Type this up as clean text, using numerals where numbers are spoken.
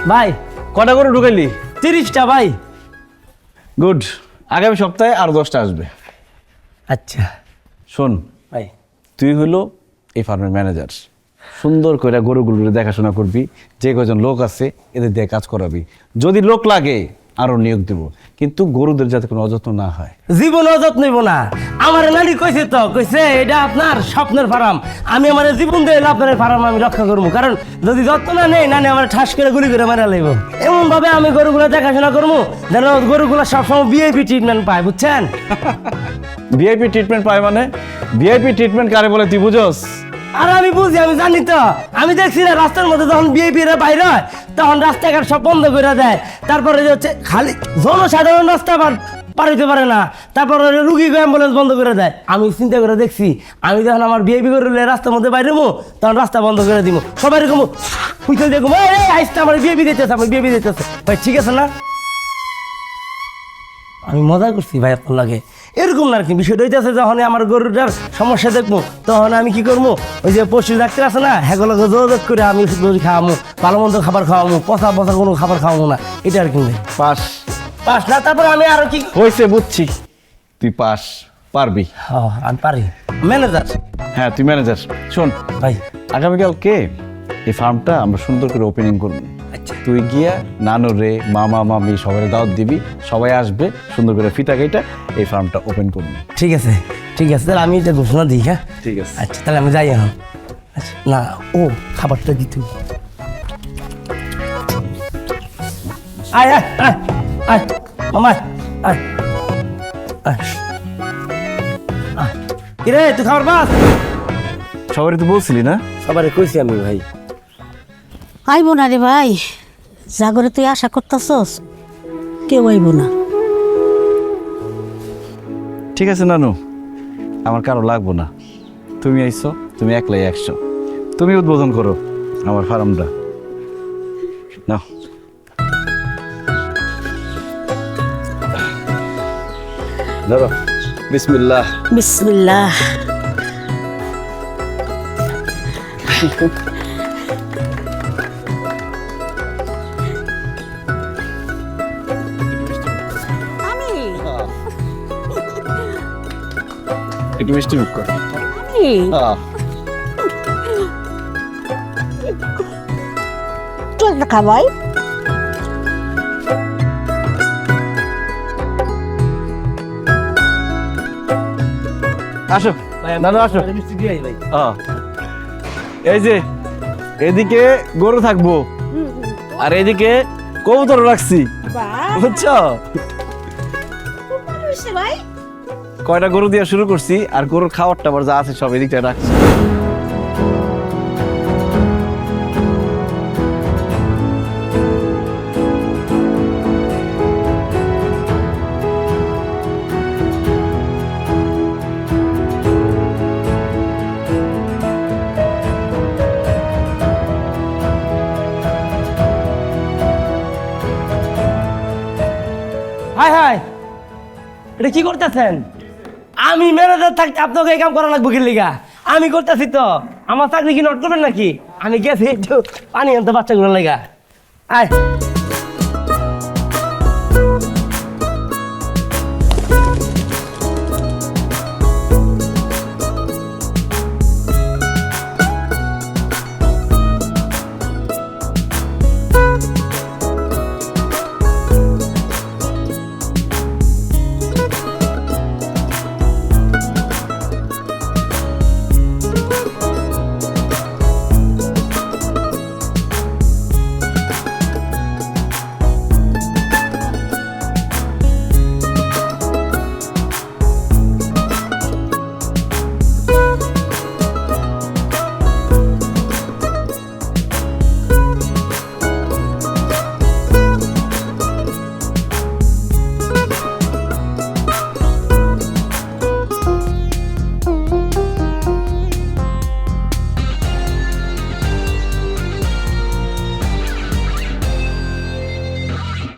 ভাই কটা করে ঢুকাইলি? 30টা ভাই। গুড, আগামী সপ্তাহে আরো 10টা আসবে। আচ্ছা শোন ভাই, তুই হলো এই ফার্মের ম্যানেজার, সুন্দর করে গরুগুলো দেখাশোনা করবি, যে কজন লোক আছে এদের দিয়ে কাজ করাবি, যদি লোক লাগে আরো নিয়োগ দিব, কিন্তু গরুদের যাতে কোনো অযত্ন না হয়। জীবন অযত্ন নিব না। আমার নানি কইছে তো, কইছে এটা আপনার স্বপ্নের ফার্ম, আমি আমার জীবন দিয়ে আপনার ফার্ম আমি রক্ষা করবো, কারণ যদি যত্ন না নেই নানি আমার ঠাস করে গুলি করে মারা লাগবো। এমন ভাবে আমি গরুগুলো দেখাশোনা করবো যেন গরুগুলো সবসময় ভিআইপি ট্রিটমেন্ট পায়, বুঝছেন? ভিআইপি ট্রিটমেন্ট পায় মানে? ভিআইপি ট্রিটমেন্ট কারে বলে তুই বুঝোস? আর আমি বুঝি, আমি জানি তো, আমি দেখছি না রাস্তার মধ্যে যখন ভিআইপি রা বাইরে হয় তখন রাস্তাঘাট সব বন্ধ করে দেয়, তারপরে যে হচ্ছে খালি জনসাধারণ রাস্তা পার হইতে পারে না, তারপরে রুগী অ্যাম্বুলেন্স বন্ধ করে দেয়। আমি চিন্তা করে দেখছি, আমি যখন আমার ভিআইপি করে রাস্তার মধ্যে বাইরে মো তখন রাস্তা বন্ধ করে দিব, সবাই এরকম বুঝতে দেখবো আইসতে আমার ভিআইপি দিতেছে, আমার ভিআইপি দিতেছে। ভাই ঠিক আছে না? আমি মজা করছি ভাই আপনার লাগে, এরকম না আর কি। বিষয়টা হইতেছে যখন আমার গরুটার সমস্যা দেখবো তখন আমি কি করবো, ওই যে পশু ডাক্তার আছে না, হ্যাগুলো যোগাযোগ করে আমি ওষুধ খাওয়াবো, ভালো মন্দ খাবার খাওয়াবো, পচা পচা কোনো খাবার খাওয়াবো না, এটা আর কি। পাস? পাস না, তারপরে আমি আরো কি হয়েছে বুঝছি, তুই পাস, পারবি। আমি পারি, ম্যানেজার। হ্যাঁ তুই ম্যানেজার। শোন ভাই, আগামীকালকে এই ফার্মটা আমরা সুন্দর করে ওপেনিং করবো। আচ্ছা তুই গিয়া নানু রে, মামা মামি সবাই দাওয়াত দিবি, সবাই আসবে, সুন্দর করে ফিতা কেটে এই ফার্মটা ওপেন করবি। ঠিক আছে, ঠিক আছে, তাহলে আমি এটা ঘোষণা দিই। হ্যাঁ ঠিক আছে। আচ্ছা তাহলে আমি যাই এখন। আচ্ছা না, ও খাবারটা দিত। আয় আয় আয় আয় মামা, আয় আয় আয়। কিরে তুই খাবার পাস? সবারই তো বলছিলি না? সবারে কইছি আমি ভাই। আইব না রে ভাই, জাগরে তুই আশা করতেছস, কেউ আইব না। ঠিক আছে নানু, আমার কারো লাগবো না, তুমি আইছো, তুমি একলাই 100, তুমি উদ্বোধন করো আমার ফার্মটা। নাও। ধরো, বিসমিল্লাহ। বিসমিল্লাহ। আমি একটু মিষ্টি মুখ কর। আমি চল না খাবাই। আসো নানু, আসো। মিষ্টি দিয়ে ভাই। এই যে এদিকে গরু থাকবো আর এদিকে কবুতর রাখছি, বুঝছো? ভাই কয়টা গরু দিয়ে শুরু করছি, আর গরুর খাবারটা আবার যা আছে সব এদিকটা রাখছি। হাই হাই, এটা কি করতেছেন? আমি ম্যানেজার থাকতে আপনাকে এই কাম করা লাগবো কি লিগা? আমি করতেছি তো, আমার চাকরি কি নোট করবেন নাকি? আমি গেছি একটু পানি আনতে বাচ্চাগুলো লেগা। আয়